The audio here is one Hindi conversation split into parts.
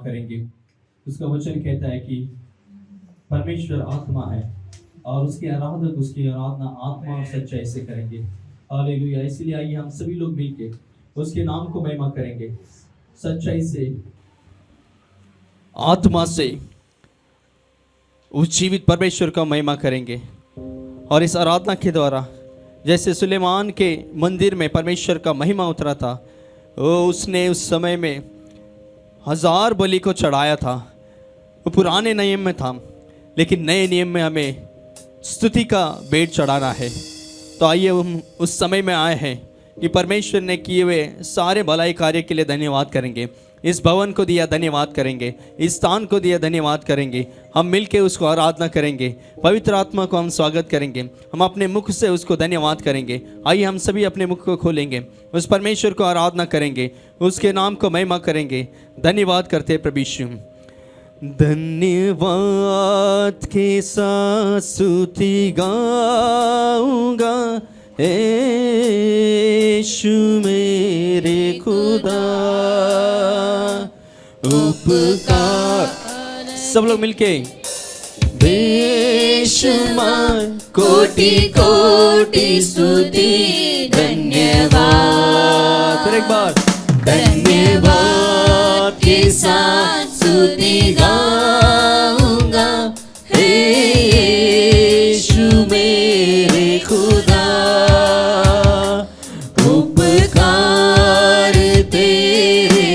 करेंगे। उसका वचन कहता है कि परमेश्वर आत्मा है और उसके आराधक उसकी आराधना आत्मा और सच्चाई से करेंगे। हालेलुया। इसलिए आइए हम सभी लोग मिलके उसके नाम को महिमा करेंगे, सच्चाई से, आत्मा से उस जीवित परमेश्वर का महिमा करेंगे। और इस आराधना के द्वारा जैसे सुलेमान के मंदिर में परमेश्वर का महिमा उतरा था, उसने उस समय में 1000 बलि को चढ़ाया था। वो पुराने नियम में था, लेकिन नए नियम में हमें स्तुति का भेंट चढ़ाना है। तो आइए हम उस समय में आए हैं कि परमेश्वर ने किए हुए सारे भलाई कार्य के लिए धन्यवाद करेंगे। इस भवन को दिया धन्यवाद करेंगे, इस स्थान को दिया धन्यवाद करेंगे। हम मिलके उसको आराधना करेंगे, पवित्र आत्मा को हम स्वागत करेंगे, हम अपने मुख से उसको धन्यवाद करेंगे। आइए हम सभी अपने मुख को खोलेंगे, उस परमेश्वर को आराधना करेंगे, उसके नाम को महिमा करेंगे। धन्यवाद करते प्रभु यीशु। धन्यवाद के साथ स्तुति गाऊंगा यीशु मेरे खुदा, उपकार सब लोग मिलके बेशुमार कोटि कोटि स्तुति धन्यवाद। फिर एक बार धन्यवाद के साथ स्तुति गाऊंगा यीशु मेरे खुदा, उपकार तेरे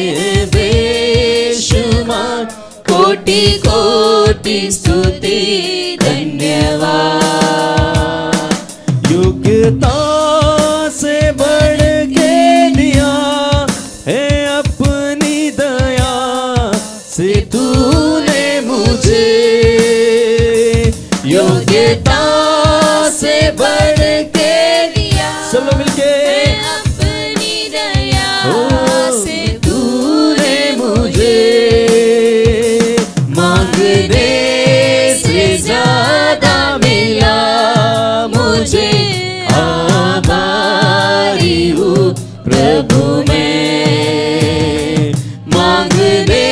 बेशुमार कोटि कोटि स्तुति धन्यवाद। योग्यता से बढ़ के दिया है अपनी दया से तूने मुझे, योग्यता से बढ़ के दिया सब लोग मिलके अपनी दया से तूने मुझे, मांगने से ज्यादा मिला मुझे, आभारी हूँ प्रभु मैं, मांगने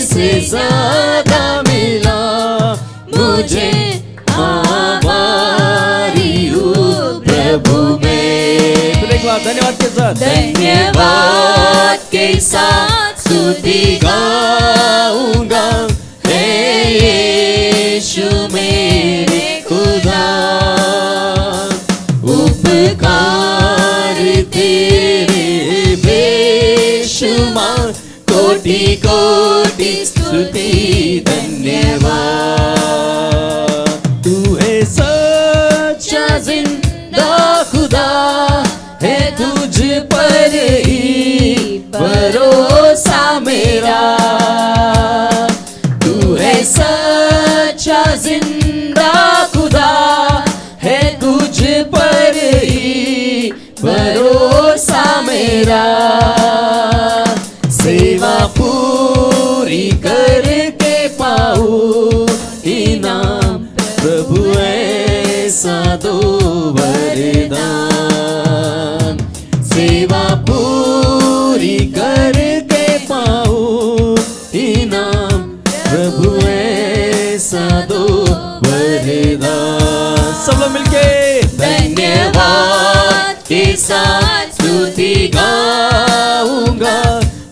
से ज्यादा मिला मुझे, आभारी हूँ प्रभु मैं। फिर एक बार धन्यवाद के साथ, धन्यवाद के साथ स्तुति गाऊंगा यीशु मेरे खुदा, उपकार तेरे बेशुमार कोटि कोटि स्तुति धन्यवाद। तू है सच्चा जिंदा खुदा है, तुझ पर ही भरोसा मेरा, तू है सच्चा जिंदा खुदा है, तुझ पर ही भरोसा मेरा, सेवा पूरी करके पाऊं इनाम प्रभु ऐसा दो वरदान, सेवा पूरी करके पाऊं इनाम प्रभु ऐसा दो वरदान। सब लोग मिलके धन्यवाद के साथ स्तुति गाऊंगा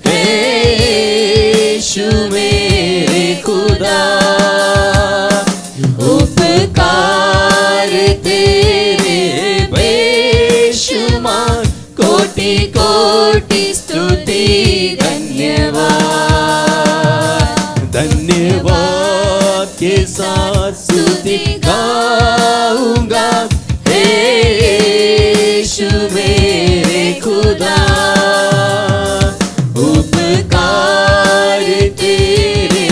यीशु मेरे खुदा, उपकार तेरे बेशुमार कोटि कोटि स्तुति धन्यवाद। धन्यवाद के साथ स्तुति गाऊंगा यीशु मेरे खुदा, उपकार तेरे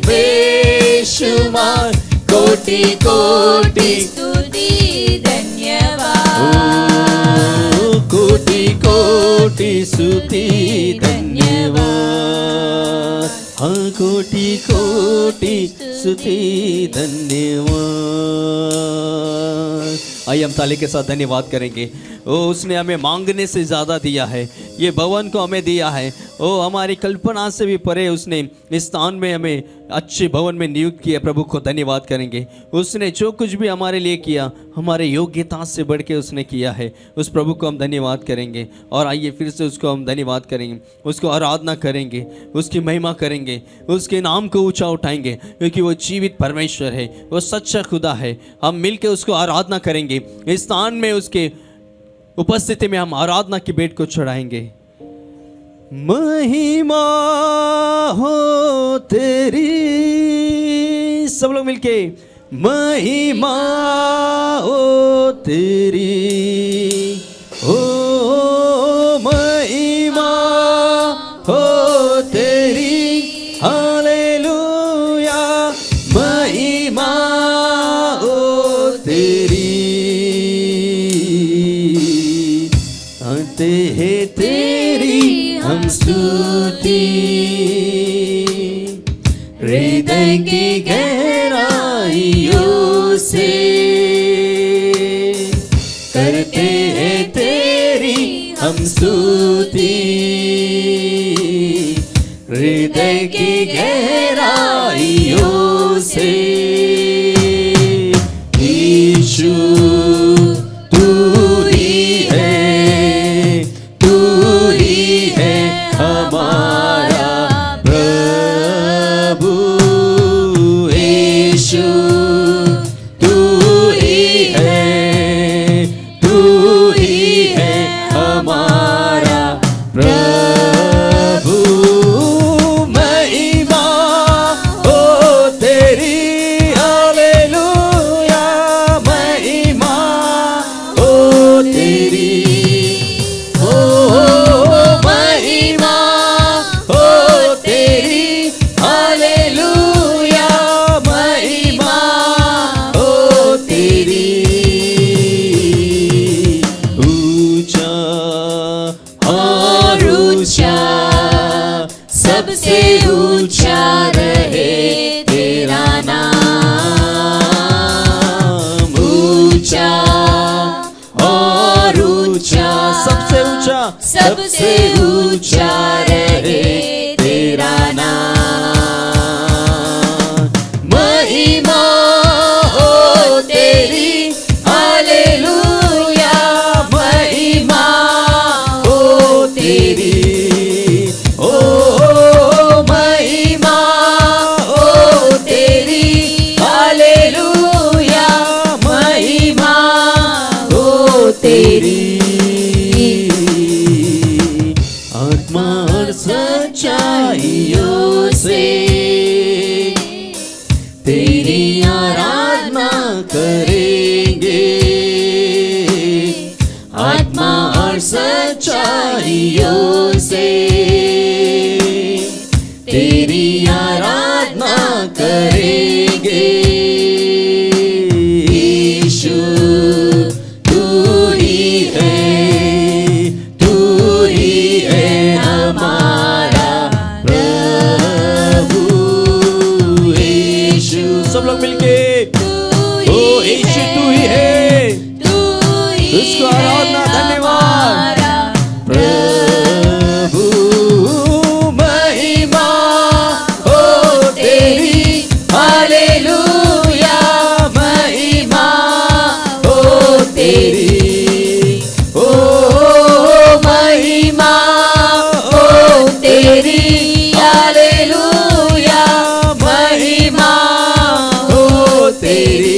बेशुमार कोटि कोटि स्तुति धन्यवाद, कोटि कोटि स्तुति धन्यवाद, हाँ कोटि कोटि स्तुति धन्यवाद। आइए हम ताली के साथ धन्यवाद करेंगे। ओ उसने हमें मांगने से ज़्यादा दिया है, ये भवन को हमें दिया है। ओ हमारी कल्पना से भी परे उसने इस स्थान में हमें अच्छे भवन में नियुक्त किया। प्रभु को धन्यवाद करेंगे। उसने जो कुछ भी हमारे लिए किया, हमारे योग्यता से बढ़ के उसने किया है। उस प्रभु को हम धन्यवाद करेंगे। और आइए फिर से उसको हम धन्यवाद करेंगे, उसको आराधना करेंगे, उसकी महिमा करेंगे, उसके नाम को ऊंचा उठाएंगे, क्योंकि वो जीवित परमेश्वर है, वो सच्चा खुदा है। हम मिलकर उसको आराधना करेंगे। इस स्थान में उसके उपस्थिति में हम आराधना की भेंट को चढ़ाएंगे। महिमा हो तेरी, सब लोग मिलके महिमा हो तेरी, ओ महिमा हो तेरी, हालेलुया, महिमा हो तेरी, आते हैं तेरी हम स्तुति, हृदय की गहराइयों से करते हैं तेरी हम स्तुति, हृदय की गहराइयों से। यीशु तू ही है, तू ही है हमारा प्रभु। यीशु तू ही है, तू ही है हमारा प्रभु। महिमा हो तेरी, हालेलुया, महिमा हो तेरी, ओ महिमा हो तेरी, हालेलुया, महिमा हो तेरी। ऊंचा और ऊंचा, सबसे ऊंचा रहे तेरा नाम। ऊंचा और ऊंचा, सबसे ऊंचा, सबसे ऊंचा रहे तेरा नाम। महिमा हो तेरी, हालेलुया, महिमा हो तेरी, ओ महिमा हो तेरी, हालेलुया, महिमा हो तेरी। आत्मा और सच्चाइयों से तेरी आराधना करेंगे, आत्मा और सच्चाइयों से तेरी आराधना करेंगे। यीशु तू ही है, तू ही है हमारा प्रभु। यीशु, सब लोग मिलके ओ यीशु तू ही है, उसको आराधना, धन्यवाद प्रभु। महिमा हो तेरी, हालेलुया, महिमा हो तेरी, ओ महिमा हो तेरी, हालेलुया, महिमा हो तेरी,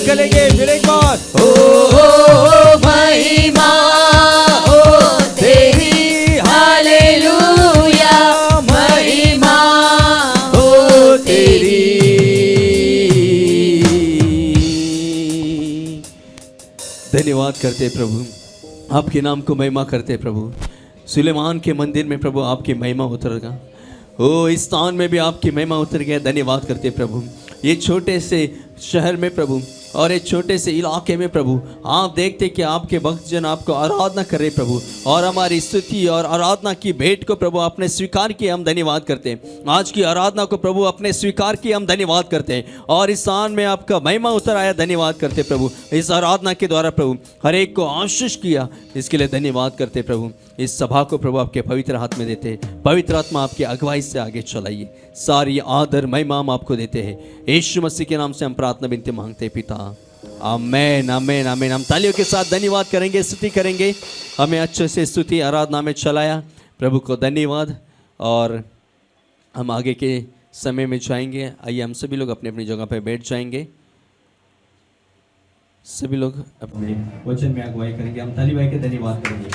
करेंगे फिर एक बार। ओ महिमा हो तेरी, हालेलुया, महिमा हो तेरी। धन्यवाद करते प्रभु, आपके नाम को महिमा करते प्रभु। सुलेमान के मंदिर में प्रभु आपकी महिमा उतरेगा। ओ इस स्थान में भी आपकी महिमा उतर गया। धन्यवाद करते प्रभु। ये छोटे से शहर में प्रभु और एक छोटे से इलाके में प्रभु आप देखते कि आपके भक्तजन आपको आराधना कर रहे प्रभु, और हमारी स्तुति और आराधना की भेंट को प्रभु आपने स्वीकार किया, हम धन्यवाद करते हैं। आज की आराधना को प्रभु अपने स्वीकार किया, हम धन्यवाद करते हैं। और इस स्थान में आपका महिमा उतर आया, धन्यवाद करते प्रभु। इस आराधना के द्वारा प्रभु हर एक को आशीष किया, इसके लिए धन्यवाद करते प्रभु। इस सभा को प्रभु आपके पवित्र हाथ में देते हैं। पवित्र आत्मा आपकी अगुवाई से आगे चलाइए। सारी आदर महिमा हम आपको देते हैं। यीशु मसीह के नाम से हम प्रार्थना विनती मांगते हैं पिता, आमेन आमेन आमेन। हम तालियों के साथ धन्यवाद करेंगे, स्तुति करेंगे। हमें अच्छे से स्तुति आराधना में चलाया, प्रभु को धन्यवाद। और हम आगे के समय में जाएंगे। आइए हम सभी लोग अपनी अपनी जगह पर बैठ जाएंगे। सभी लोग अपने वचन में अगुवाई करेंगे। हम ताली भाई के धन्यवाद करेंगे।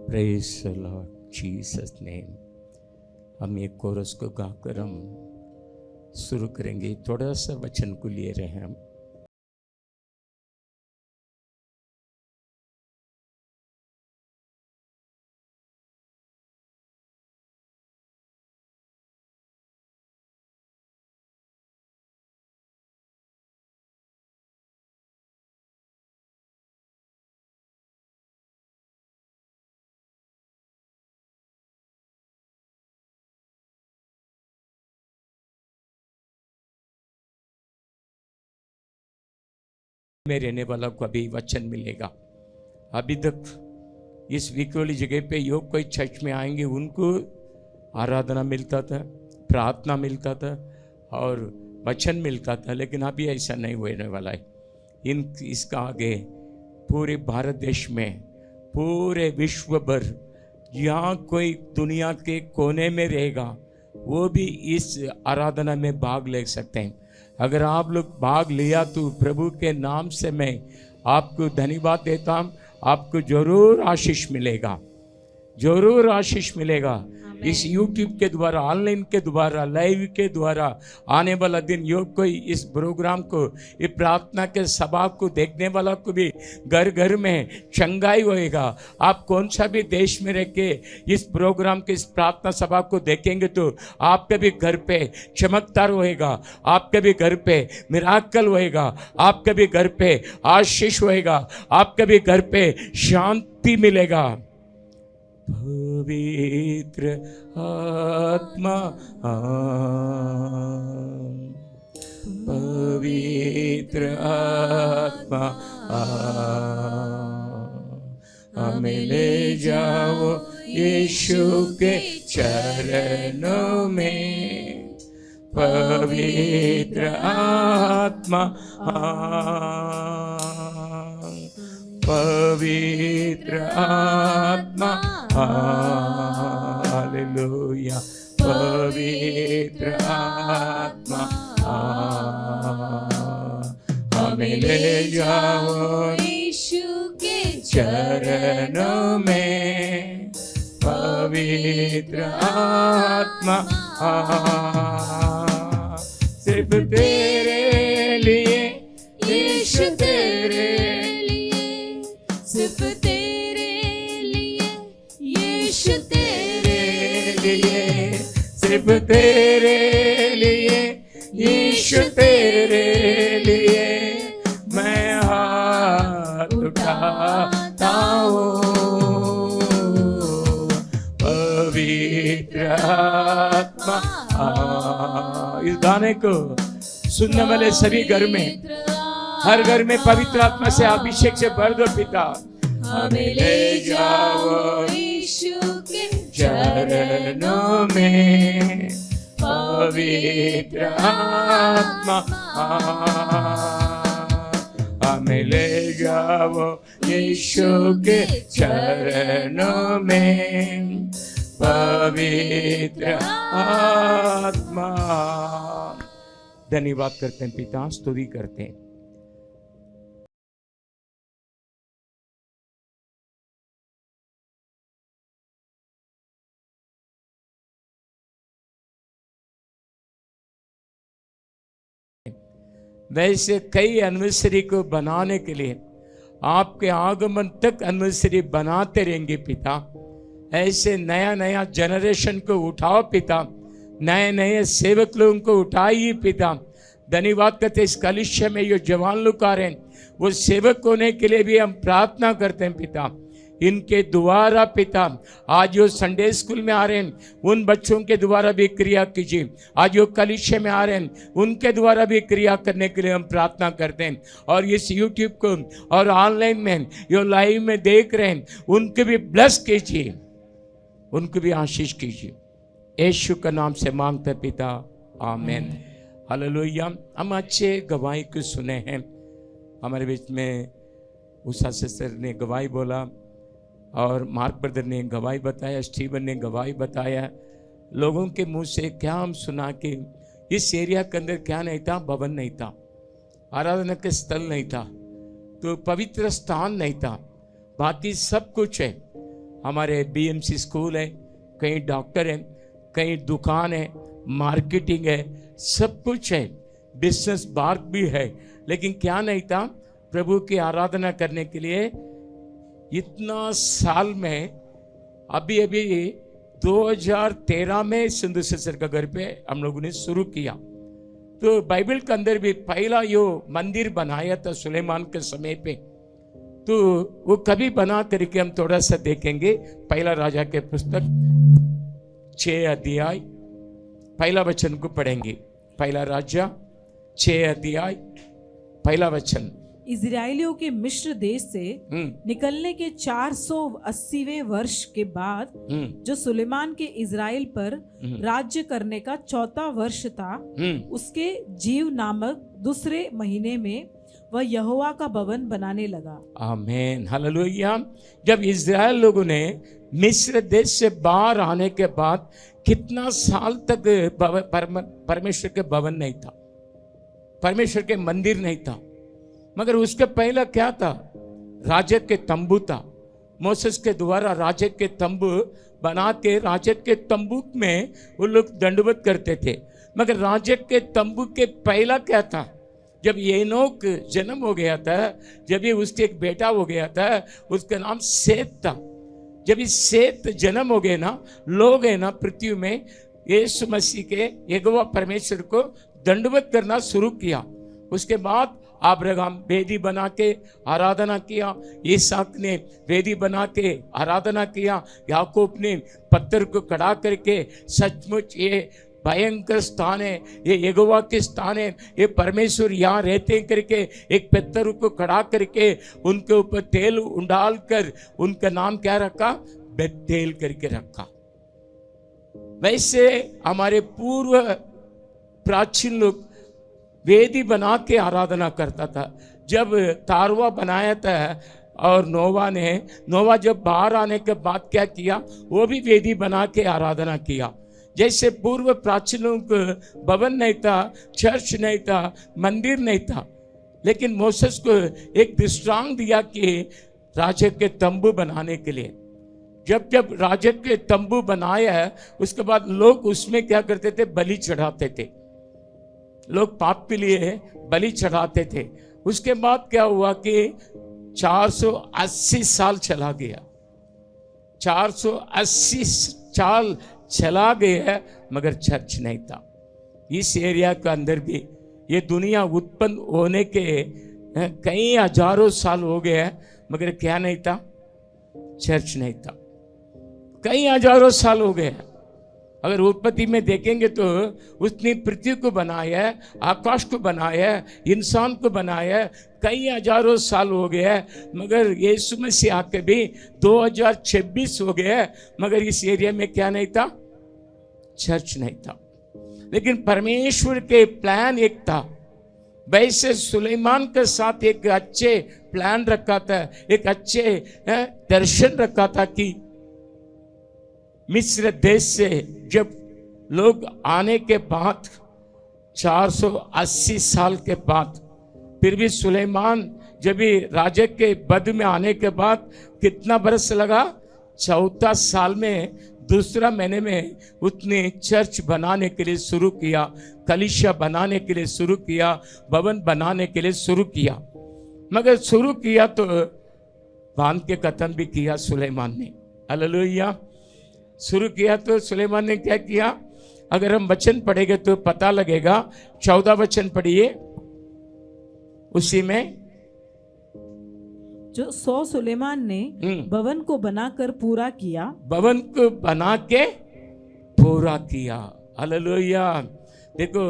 Praise the Lord Jesus name. हम एक कोरस को गाकर हम शुरू करेंगे। थोड़ा सा वचन को लिए रहे हम। में रहने वाला को अभी वचन मिलेगा। अभी तक इस वीक वाली जगह पे योग कोई चर्च में आएंगे, उनको आराधना मिलता था, प्रार्थना मिलता था और वचन मिलता था, लेकिन अभी ऐसा नहीं होने वाला है। इसका आगे पूरे भारत देश में, पूरे विश्व भर, यहाँ कोई दुनिया के कोने में रहेगा वो भी इस आराधना में भाग ले सकते हैं। अगर आप लोग भाग लिया तो प्रभु के नाम से मैं आपको धन्यवाद देता हूँ। आपको जरूर आशीष मिलेगा, जरूर आशीष मिलेगा। इस YouTube के द्वारा, ऑनलाइन के द्वारा, लाइव के द्वारा आने वाला दिन योग को, इस प्रोग्राम को, इस प्रार्थना के सभा को देखने वाला को भी घर घर में चंगाई होएगा। आप कौन सा भी देश में रह के इस प्रोग्राम के, इस प्रार्थना सभा को देखेंगे तो आपके भी घर पे चमत्कार होएगा, आपके भी घर पे मिराकल होएगा, आपके भी घर पे आशीष होएगा, आपके भी घर पे शांति मिलेगा। पवित्र आत्मा, पवित्र आत्मा हमें ले जाओ यीशु के चरणों में। पवित्र आत्मा, पवित्र आत्मा, हालेलुया। पवित्र आत्मा हमें ले जाओ यीशु के चरणों में। पवित्र आत्मा सिर्फ तेरे लिए यीशु, तेरे सिर्फ तेरे लिए यीशु, तेरे लिए, सिर्फ तेरे लिए यीशु, तेरे लिए मैं हाथ उठाता हूँ। पवित्र आत्मा, इस गाने को सुनने वाले सभी घर में, हर घर में पवित्र आत्मा से अभिषेक से भर दो पिता। हमें ले जाओ यीशु के चरणों में। पवित्र आत्मा हमें ले जाओ यीशु के चरणों में। पवित्र आत्मा। धन्यवाद करते हैं पिता, स्तुति करते हैं। वैसे कई एनिवर्सरी को बनाने के लिए आपके आगमन तक एनिवर्सरी बनाते रहेंगे पिता। ऐसे नया नया जनरेशन को उठाओ पिता, नए नए सेवक लोगों को उठाइए पिता। धन्यवाद करते इस कलिशा में जो जवान लोग आ रहे हैं, वो सेवक होने के लिए भी हम प्रार्थना करते हैं पिता। इनके द्वारा पिता आज जो संडे स्कूल में आ रहे हैं, उन बच्चों के द्वारा भी क्रिया कीजिए। आज जो कलिशे में आ रहे हैं, उनके द्वारा भी क्रिया करने के लिए हम प्रार्थना करते हैं। और इस यूट्यूब को और ऑनलाइन में जो लाइव में देख रहे हैं, उनके भी ब्लेस कीजिए, उनको भी आशीष कीजिए। यीशु का नाम से मांगते पिता, आमीन। हालेलुया। हम अच्छे गवाही को सुने हैं। हमारे बीच में उषा सिस्टर ने गवाही बोला और मार्क ब्रदर ने गवाही बताया, स्टीवन ने गवाही बताया। लोगों के मुंह से क्या हम सुना कि इस एरिया के अंदर क्या नहीं था, भवन नहीं था, आराधना के स्थल नहीं था, तो पवित्र स्थान नहीं था, बाकी सब कुछ है। हमारे बीएमसी स्कूल है, कहीं डॉक्टर है, कहीं दुकान है, मार्केटिंग है, सब कुछ है, बिजनेस पार्क भी है, लेकिन क्या नहीं था, प्रभु की आराधना करने के लिए। इतना साल में अभी 2013 में सिंधु सिस्टर का घर पे हम लोगों ने शुरू किया। तो बाइबल के अंदर भी पहला यो मंदिर बनाया था सुलेमान के समय पे, तो वो कभी बना करके हम थोड़ा सा देखेंगे। पहला राजा के पुस्तक 6 अध्याय पहला वचन को पढ़ेंगे। पहला राजा 6 अध्याय पहला वचन। इजराइलियों के मिस्र देश से निकलने के 480वें वर्ष के बाद, जो सुलेमान के इजराइल पर राज्य करने का 4था वर्ष था, उसके जीव नामक दूसरे महीने में वह यहोवा का भवन बनाने लगा। आमीन, हालेलुया। जब इजराइल लोगों ने मिस्र देश से बाहर आने के बाद कितना साल तक परमेश्वर के भवन नहीं था, परमेश्वर के मंदिर नहीं था। मगर उसके पहला क्या था, राजे के तंबू था। मोसेस के द्वारा राजे के तंबू बना के राजे के तंबू में वो लोग दंडवत करते थे। मगर राजे के तंबू के पहला क्या था, जब एनोक जन्म हो गया था, जब ये उसके एक बेटा हो गया था, उसका नाम सेत था। जब ये सेत जन्म हो गए ना, लोग है ना पृथ्वी में यीशु मसीह के यहोवा परमेश्वर को दंडवत करना शुरू किया। उसके बाद अब्राहम वेदी बना के आराधना किया, इसहाक ने वेदी बना के आराधना किया, याकूब ने पत्थर को खड़ा करके सचमुच ये भयंकर स्थान है, ये यहोवा के स्थान है, ये परमेश्वर यहाँ रहते करके एक पत्थर को खड़ा करके उनके ऊपर तेल उंडाल कर उनका नाम क्या रखा, बेतेल करके रखा। वैसे हमारे पूर्व प्राचीन लोग वेदी बना के आराधना करता था। जब तारवा बनाया था और नोवा जब बाहर आने के बाद क्या किया, वो भी वेदी बना के आराधना किया। जैसे पूर्व प्राचीनों को भवन नहीं था, चर्च नहीं था, मंदिर नहीं था, लेकिन मोसेस को एक दृष्टांत दिया कि राजे के तंबू बनाने के लिए। जब राजे के तंबू बनाया, उसके बाद लोग उसमें क्या करते थे, बलि चढ़ाते थे। लोग पाप के लिए बलि चढ़ाते थे। उसके बाद क्या हुआ कि 480 साल चला गया, 480 साल चला गया, मगर चर्च नहीं था। इस एरिया के अंदर भी ये दुनिया उत्पन्न होने के कई हजारों साल हो गए, मगर क्या नहीं था, चर्च नहीं था। कई हजारों साल हो गए। अगर उत्पत्ति में देखेंगे तो उसने पृथ्वी को बनाया, आकाश को बनाया, इंसान को बनाया, कई हजारों साल हो गया, मगर यीशु मसीह आके भी 2026 हो गया, मगर इस एरिया में क्या नहीं था, चर्च नहीं था। लेकिन परमेश्वर के प्लान एक था। वैसे सुलेमान के साथ एक अच्छे प्लान रखा था, एक अच्छे दर्शन रखा था कि मिस्र देश से जब लोग आने के बाद 480 साल के बाद, फिर भी सुलेमान जब भी राजा के पद में आने के बाद कितना बरस लगा, 4 साल में दूसरा महीने में उसने चर्च बनाने के लिए शुरू किया, कलीसिया बनाने के लिए शुरू किया, भवन बनाने के लिए शुरू किया। मगर शुरू किया तो बांध के खत्म भी किया सुलेमान ने। हालेलुया। शुरू किया तो सुलेमान ने क्या किया? अगर हम वचन पढ़ेंगे तो पता लगेगा। 14 वचन पढ़िए, उसी में जो 100 सुलेमान ने भवन को बनाकर पूरा किया। भवन को बना के पूरा किया। हालेलुया। देखो,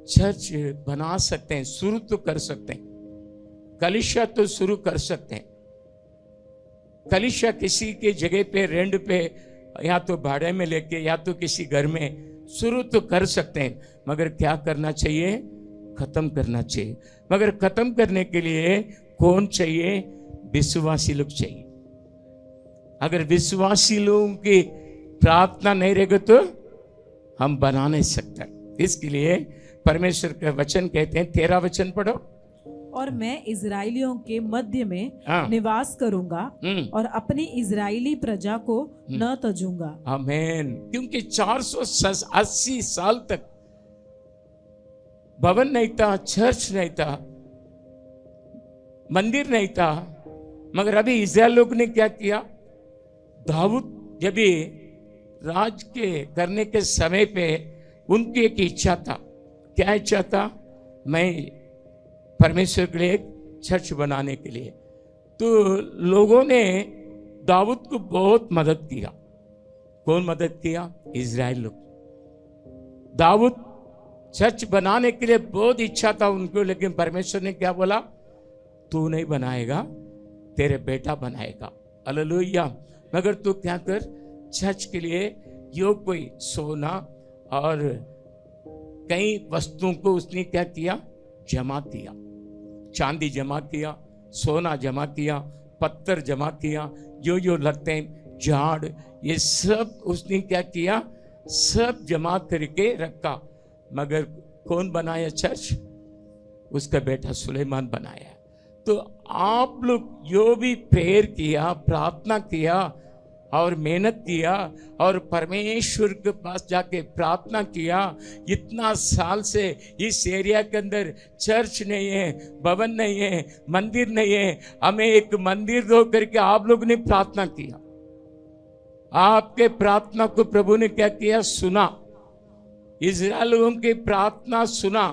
चर्च बना सकते हैं, शुरू तो कर सकते हैं, कलीसिया तो शुरू कर सकते हैं। कलीसिया किसी के जगह पे रेंट पे या तो भाड़े में लेके या तो किसी घर में शुरू तो कर सकते हैं, मगर क्या करना चाहिए? खत्म करना चाहिए। मगर खत्म करने के लिए कौन चाहिए? विश्वासी लोग चाहिए। अगर विश्वासी लोगों की प्रार्थना नहीं रहेगी तो हम बना नहीं सकते। इसके लिए परमेश्वर का वचन कहते हैं, 13 वचन पढ़ो। और मैं इजराइलियों के मध्य में हाँ। निवास करूंगा और अपनी इजराइली प्रजा को न तजूंगा। आमीन। क्योंकि 480 साल तक भवन नहीं था, चर्च नहीं था, मंदिर नहीं था, मगर अभी इस्राएल लोग ने क्या किया? दाऊद जब भी राज के करने के समय पे उनकी एक इच्छा था। क्या इच्छा था? मैं परमेश्वर के लिए एक चर्च बनाने के लिए। तो लोगों ने दाऊद को बहुत मदद किया। कौन मदद किया? इजराइल लोग। दाऊद चर्च बनाने के लिए बहुत इच्छा था उनको, लेकिन परमेश्वर ने क्या बोला? तू नहीं बनाएगा, तेरे बेटा बनाएगा। हालेलुया। मगर तू क्या कर, चर्च के लिए यो कोई सोना और कई वस्तुओं को उसने क्या किया? जमा किया। चांदी जमा किया, सोना जमा किया, पत्थर जमा किया, जो लगते हैं झाड़, ये सब उसने क्या किया? सब जमा करके रखा। मगर कौन बनाया चर्च? उसका बेटा सुलेमान बनाया। तो आप लोग जो भी प्रेयर किया, प्रार्थना किया और मेहनत किया और परमेश्वर के पास जाके प्रार्थना किया, इतना साल से इस एरिया के अंदर चर्च नहीं है, भवन नहीं है, मंदिर नहीं है, हमें एक मंदिर दो करके आप लोग ने प्रार्थना किया। आपके प्रार्थना को प्रभु ने क्या किया? सुना। इस्राएल लोगों की प्रार्थना सुना।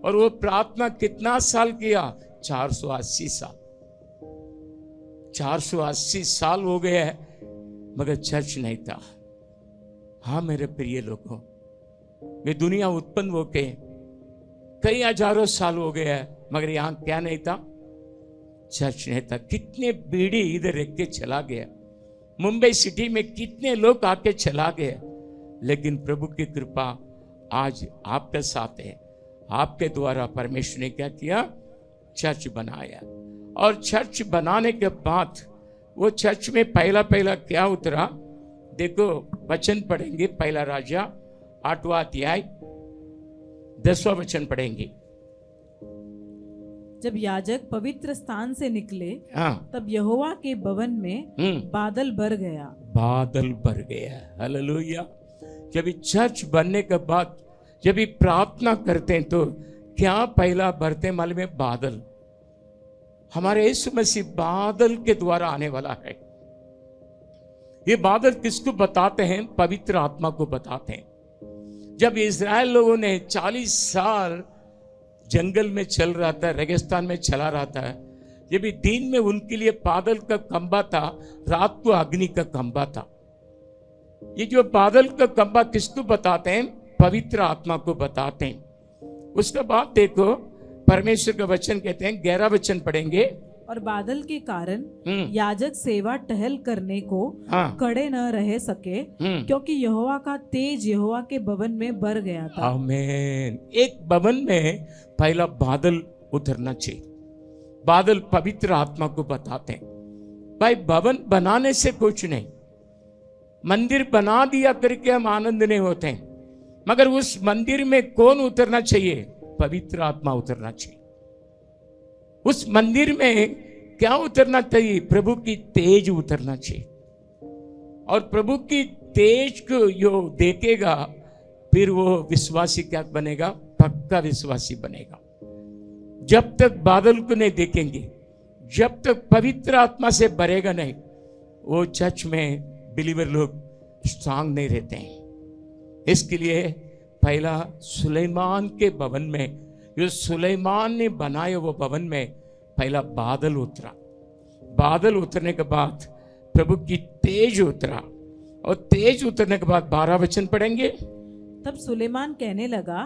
और वो प्रार्थना कितना साल किया? 480 साल। 480 साल हो गए हैं, मगर चर्च नहीं था। हाँ मेरे प्रिय लोगों, वे दुनिया उत्पन्न होके कई हजारों साल हो गए हैं, मगर यहां क्या नहीं था? चर्च नहीं था। कितने बीड़ी इधर रख के चला गया, मुंबई सिटी में कितने लोग आके चला गए, लेकिन प्रभु की कृपा आज आपके साथ है। आपके द्वारा परमेश्वर ने क्या किया? चर्च बनाया। और चर्च बनाने के बाद वो चर्च में पहला क्या उतरा? देखो, वचन पढ़ेंगे, पहला राजा 8वां अध्याय 10वां वचन पढ़ेंगे। जब याजक पवित्र स्थान से निकले, हाँ, तब यहोवा के भवन में बादल भर गया। बादल भर गया। हालेलुया। जब चर्च बनने के बाद जब प्रार्थना करते हैं तो क्या पहला भरते मालूम है? बादल। हमारे यीशु मसीह बादल के द्वारा आने वाला है। ये बादल किसको बताते हैं? पवित्र आत्मा को बताते हैं। जब इस्राएल लोगों ने 40 साल जंगल में चल रहा था, रेगिस्तान में चला रहा था, ये भी दिन में उनके लिए बादल का खंबा था, रात को अग्नि का खंबा था। ये जो बादल का खंबा किसको बताते हैं? पवित्र आत्मा को बताते हैं। उसके बाद देखो, परमेश्वर का वचन कहते हैं, 11 वचन पढ़ेंगे। और बादल के कारण याजक सेवा टहल करने को खड़े न रह सके, क्योंकि यहोवा का तेज यहोवा के भवन में भर गया था। आमीन। एक भवन में पहला बादल उतरना चाहिए। बादल पवित्र आत्मा को बताते हैं। भाई, भवन बनाने से कुछ नहीं, मंदिर बना दिया करके हम आनंद नहीं होते हैं, मगर उस मंदिर में कौन उतरना चाहिए? पवित्र आत्मा उतरना चाहिए। उस मंदिर में क्या उतरना चाहिए? प्रभु की तेज उतरना चाहिए। और प्रभु की तेज को जो देखेगा, फिर वो विश्वासी क्या बनेगा? पक्का विश्वासी बनेगा। जब तक बादल को नहीं देखेंगे, जब तक पवित्र आत्मा से भरेगा नहीं, वो चर्च में बिलीवर लोग स्ट्रांग नहीं रहते हैं। इसके लिए पहला सुलेमान के भवन में, जो सुलेमान ने बनाया वो भवन में पहला बादल उतरा। बादल उतरने के बाद प्रभु की तेज उतरा, और तेज उतरने के बाद 12 वचन पढ़ेंगे। तब सुलेमान कहने लगा,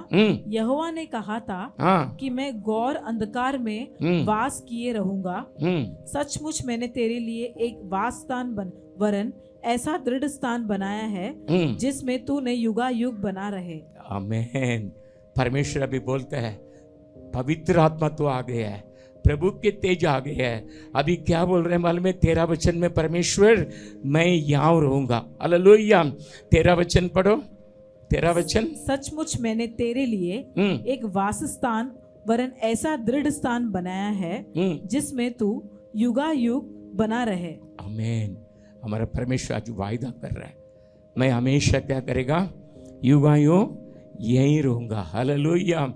यहोवा ने कहा था कि मैं घोर अंधकार में वास किए रहूंगा। सचमुच मैंने तेरे लिए एक वास स्थान वरन ऐसा दृढ़ स्थान बनाया है जिसमें तूने युगायुग बना रहे। आमीन। परमेश्वर अभी बोलता है पवित्र आत्मा तो आ गया है, प्रभु के तेज आ गया है। अभी क्या बोल रहे हैं मालूम है? 13 वचन में परमेश्वर मैं यहाँ रहूंगा। हालेलुया। 13 वचन पढ़ो, 13 वचन। सचमुच मैंने तेरे लिए एक वास स्थान वरन ऐसा दृढ़ स्थान बनाया है जिसमें तू युगायुग बना रहे। आमीन। हमारा परमेश्वर आज वायदा कर रहा है, मैं हमेशा क्या करेगा? युगायुग यहीं रहूंगा। हालेलुया।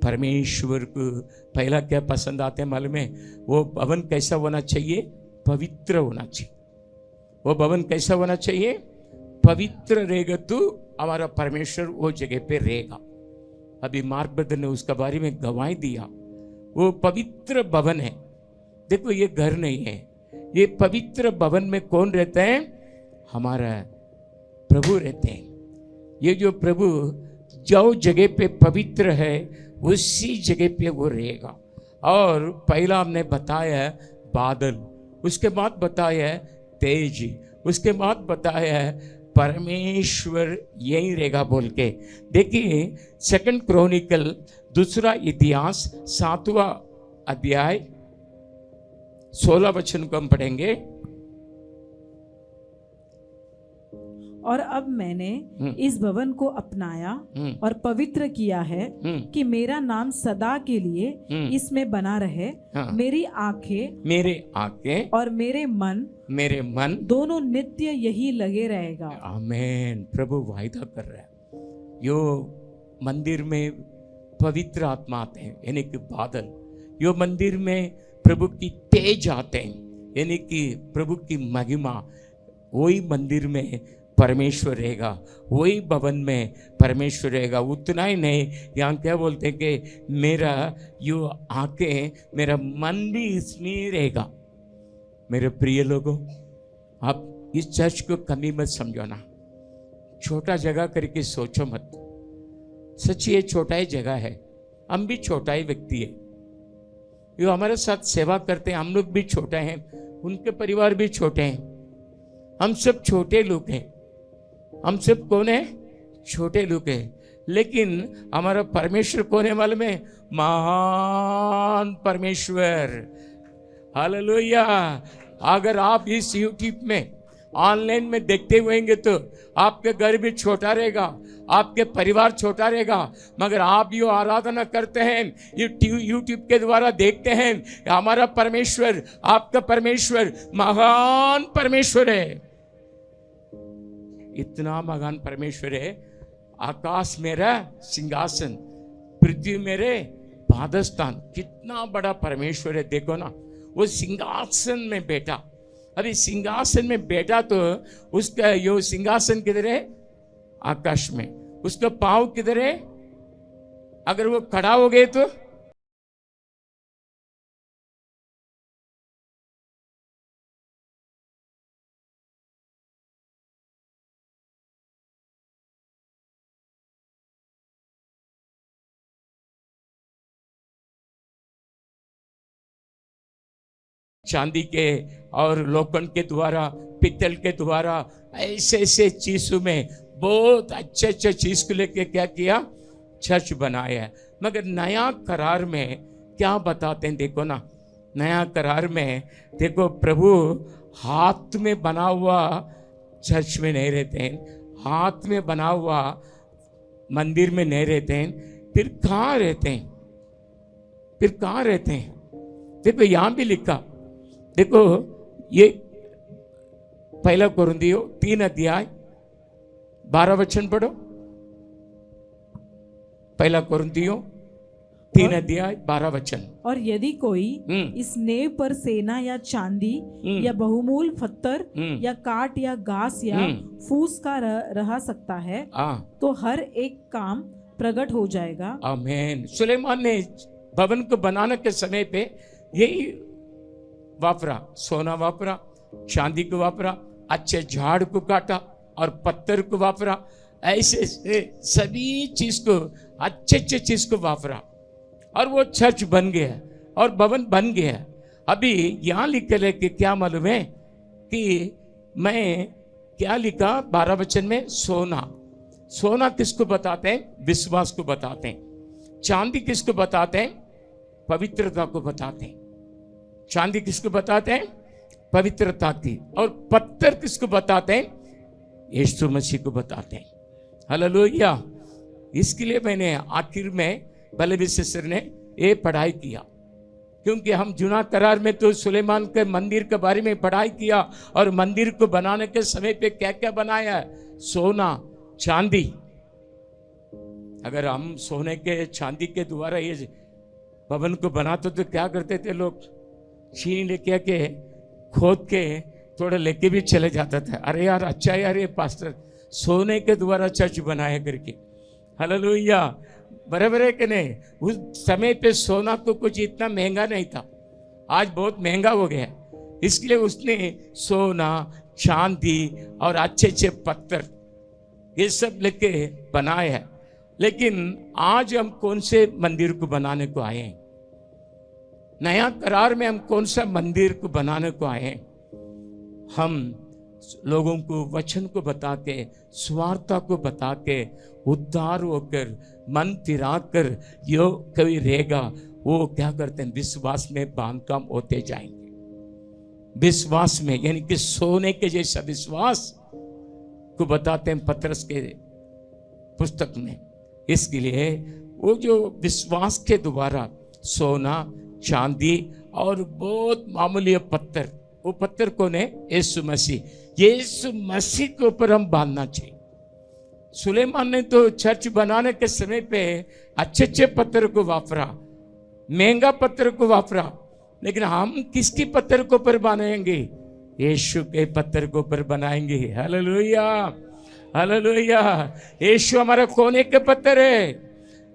परमेश्वर को पहला क्या पसंद आते हैं मालूम है? वो भवन कैसा होना चाहिए? पवित्र होना चाहिए। वो भवन कैसा होना चाहिए? पवित्र रहेगा तो हमारा परमेश्वर वो जगह पे रहेगा। अभी मार्क ब्रदर ने उसका बारे में गवाही दिया। वो पवित्र भवन है। देखो ये घर नहीं है, ये पवित्र भवन में कौन रहता है? हमारा प्रभु रहते हैं। ये जो प्रभु जो जगह पे पवित्र है उसी जगह पे वो रहेगा। और पहला हमने बताया बादल, उसके बाद बताया तेज, उसके बाद बताया परमेश्वर यही रहेगा बोल के। देखिए 2 क्रॉनिकल दूसरा इतिहास 7वां अध्याय 16 वचन को हम पढ़ेंगे। और अब मैंने इस भवन को अपनाया और पवित्र किया है कि मेरा नाम सदा के लिए इसमें बना रहे। मेरी आंखें और मेरे मन दोनों नित्य यही लगे रहेगा। आमीन। प्रभु वायदा कर रहा है, यो मंदिर में पवित्र आत्मा आते हैं यानी कि बादल, यो मंदिर में प्रभु की तेज आते हैं यानी कि प्रभु की महिमा, वही मंदिर में परमेश्वर रहेगा, वही भवन में परमेश्वर रहेगा। उतना ही नहीं, यहाँ क्या बोलते हैं कि मेरा यो आंखें, मेरा मन भी इसमें रहेगा। मेरे प्रिय लोगों, आप इस चर्च को कमी मत समझो ना, छोटा जगह करके सोचो मत। सच्ची ये छोटा ही जगह है, हम भी छोटा ही व्यक्ति है। जो हमारे साथ सेवा करते हैं हम लोग भी छोटे हैं, उनके परिवार भी छोटे हैं, हम सब छोटे लोग हैं। हम सब कौन है? छोटे लोग हैं। लेकिन हमारा परमेश्वर कौन है मालूम है? महान परमेश्वर। हालेलुया। अगर आप इस यूट्यूब में ऑनलाइन में देखते हुएंगे तो आपके घर भी छोटा रहेगा, आपके परिवार छोटा रहेगा, मगर आप यो आराधना करते हैं, ये यूट्यूब के द्वारा देखते हैं, हमारा परमेश्वर, आपका परमेश्वर महान परमेश्वर है। इतना महान परमेश्वर है। आकाश मेरा सिंहासन, पृथ्वी मेरे पादस्थान। कितना बड़ा परमेश्वर है। देखो ना, वो सिंहासन में बैठा। अभी सिंहासन में बैठा तो उसका यो सिंहासन किधर है? आकाश में। उसका पांव किधर है? अगर वो खड़ा हो गए तो चांदी के और लोखंड के द्वारा, पित्तल के द्वारा, ऐसे ऐसे चीजों में बहुत अच्छे अच्छे चीज को लेके क्या किया? चर्च बनाया है। मगर नया करार में क्या बताते हैं? देखो ना, नया करार में देखो, प्रभु हाथ में बना हुआ चर्च में नहीं रहते हैं, हाथ में बना हुआ मंदिर में नहीं रहते हैं। फिर कहाँ रहते हैं? फिर कहाँ रहते हैं? देखो यहां भी लिखा, देखो ये 1 कोरिन्थियों 3 अध्याय 12 वचन पढ़ो। 1 कोरिन्थियों 3 अध्याय 12 वचन। और यदि कोई हम्म। इस नेव पर सेना या चांदी या बहुमूल पत्थर या काट या घास या फूस का रह सकता है, तो हर एक काम प्रकट हो जाएगा। आमीन। सुलेमान ने भवन को बनाने के समय पे यही वापरा, सोना वापरा, चांदी को वापरा, अच्छे झाड़ को काटा और पत्थर को वापरा, ऐसे सभी चीज को, अच्छे अच्छे चीज को वापरा और वो चर्च बन गया और भवन बन गया। अभी यहां लिखे लेके क्या मालूम है कि मैं क्या लिखा 12 वचन में, सोना। सोना किसको बताते हैं? विश्वास को बताते हैं। चांदी किसको बताते हैं? पवित्रता को बताते हैं। चांदी किसको बताते हैं? पवित्रता की। और पत्थर किसको बताते हैं? यीशु मसीह को बताते हैं। हालेलुया। इसके लिए मैंने आखिर में बलबीर सिस्टर ने ये पढ़ाई किया, क्योंकि हम जुना करार में तो सुलेमान के मंदिर के बारे में पढ़ाई किया और मंदिर को बनाने के समय पे क्या क्या बनाया है, सोना चांदी। अगर हम सोने के चांदी के द्वारा ये भवन को बनाते तो क्या करते थे लोग? चीनी लेके के खोद के थोड़ा लेके भी चले जाता था। अरे यार अच्छा यार ये पास्टर सोने के द्वारा चर्च बनाया करके। हालेलुया। बराबर है कि नहीं? उस समय पे सोना तो कुछ इतना महंगा नहीं था, आज बहुत महंगा हो गया। इसलिए उसने सोना चांदी और अच्छे अच्छे पत्थर ये सब लेके बनाया है। लेकिन आज हम कौन से मंदिर को बनाने को आए हैं? नया करार में हम कौन सा मंदिर को बनाने को आए हैं? हम लोगों को वचन को बता के, स्वार्थता को बता के, उद्धार होकर मन फिरा कर जो कोई रहेगा वो क्या करते हैं? विश्वास में बांधकाम होते जाएंगे। विश्वास में, यानी कि सोने के जैसा विश्वास को बताते हैं पतरस के पुस्तक में। इसके लिए वो जो विश्वास के द्वारा सोना चांदी और बहुत मामूली पत्थर, वो पत्थर कौन है? यीशु मसीह। यीशु मसीह के ऊपर हम बांधना चाहिए। सुलेमान ने तो चर्च बनाने के समय पे अच्छे अच्छे पत्थर को वापरा, महंगा पत्थर को वापरा, लेकिन हम किसकी पत्थर को ऊपर बनाएंगे? यीशु के पत्थर को ऊपर बनाएंगे। Hallelujah, hallelujah. यीशु हमारा कोने के पत्थर है,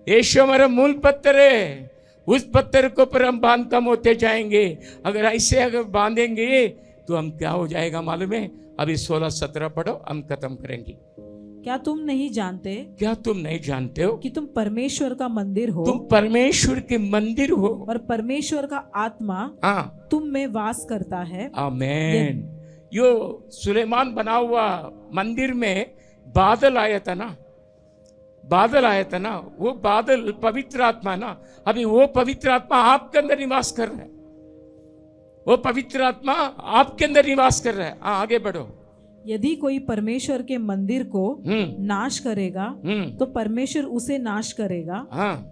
यीशु हमारा मूल पत्थर है। उस पत्थर को ऊपर हम बांधकाम होते जाएंगे। अगर ऐसे अगर बांधेंगे तो हम क्या हो जाएगा मालूम है? अभी 16-17 पढ़ो, हम खत्म करेंगे। क्या तुम नहीं जानते? क्या तुम नहीं जानते हो कि तुम परमेश्वर का मंदिर हो? तुम परमेश्वर के मंदिर हो और परमेश्वर का आत्मा तुम में वास करता है। आमीन। यो सुलेमान बना हुआ मंदिर में बादल आया था ना, बादल आया था ना, वो बादल पवित्र आत्मा ना। अभी वो पवित्र आत्मा आपके अंदर निवास कर रहा है। वो पवित्र आत्मा आपके अंदर निवास कर रहा है। आगे बढ़ो। यदि कोई परमेश्वर के मंदिर को नाश करेगा तो परमेश्वर उसे नाश करेगा,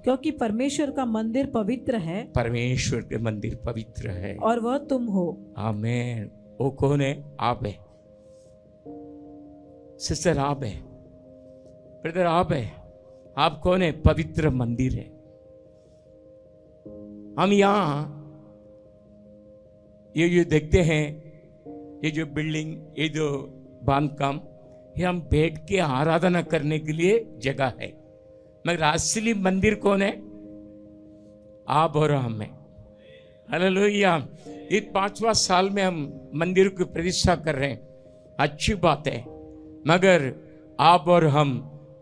क्योंकि परमेश्वर का मंदिर पवित्र है। परमेश्वर के मंदिर पवित्र है और वह तुम हो। आमीन। वो कौन है? आप है सिस्टर, आप है ब्रदर, आप है। आप कौन है? पवित्र मंदिर है। हम यहाँ ये जो देखते हैं, ये जो बिल्डिंग, ये जो बांधकाम, ये हम बैठ के आराधना करने के लिए जगह है, मगर असली मंदिर कौन है? आप और हम हैं। हालेलुया। ये 5वां साल में हम मंदिर की प्रतिष्ठा कर रहे हैं, अच्छी बात है, मगर आप और हम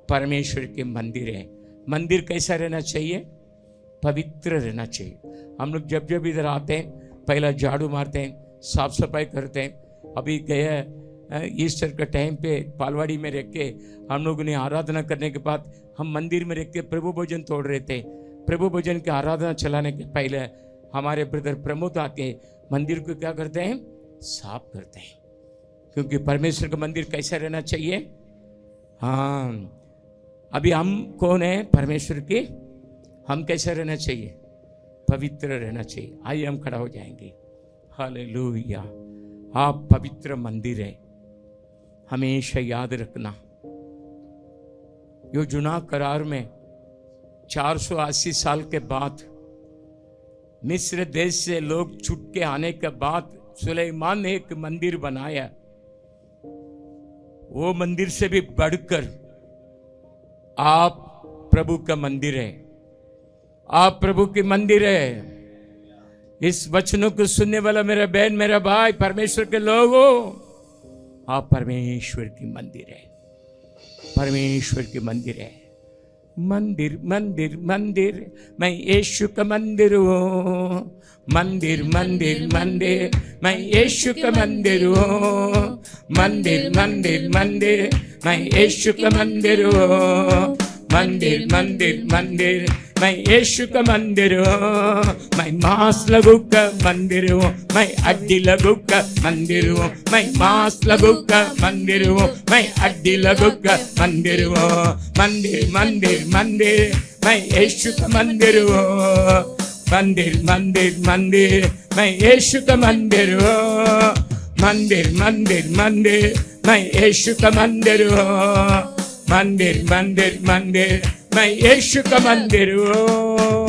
परमेश्वर के मंदिर हैं। मंदिर कैसा रहना चाहिए? पवित्र रहना चाहिए। हम लोग जब जब इधर आते हैं पहला झाड़ू मारते हैं, साफ सफाई करते हैं। अभी गया ईस्टर के टाइम पे पालवाड़ी में रख के हम लोगों ने आराधना करने के बाद हम मंदिर में रख के प्रभु भोजन तोड़ रहे थे। प्रभु भोजन की आराधना चलाने के पहले हमारे ब्रदर प्रमोद आके मंदिर को क्या करते हैं? साफ करते हैं, क्योंकि परमेश्वर का मंदिर कैसा रहना चाहिए? हाँ, अभी हम कौन है? परमेश्वर के। हम कैसा रहना चाहिए? पवित्र रहना चाहिए। आइए हम खड़ा हो जाएंगे। हालेलुया। आप पवित्र मंदिर है, हमेशा याद रखना। यो जुना करार में 480 साल के बाद मिस्र देश से लोग छूट के आने के बाद सुलेमान ने एक मंदिर बनाया। वो मंदिर से भी बढ़कर आप प्रभु का मंदिर है, आप प्रभु की मंदिर है। इस वचनों को सुनने वाला मेरा बहन, मेरा भाई, परमेश्वर के लोगों, आप परमेश्वर की मंदिर है, परमेश्वर की मंदिर है। मंदिर मंदिर मंदिर, मैं यीशु का मंदिर हूँ। मंदिर मंदिर मंदिर, मैं यीशु का मंदिर हूँ। मंदिर मंदिर मंदिर, मैं यीशु का मंदिर हूँ। मंदिर मंदिर मंदिर, मैं यीशु का मंदिर हूँ। मैं मांस लघु का मंदिर हूँ, मैं अड्डी लघु का मंदिर हूँ। मैं मांस लघु का मंदिर हूँ, मैं अड्डी लघु का मंदिर हूँ। मंदिर मंदिर मंदिर, मैं यीशु का मंदिर हूँ। मंदिर मंदिर मंदिर, मैं यीशु का मंदिर हूँ। मंदिर मंदिर मंदिर, मैं यीशु का मंदिर हूँ। मंदिर मंदिर मंदिर, मैं यीशु का मंदिर हूँ।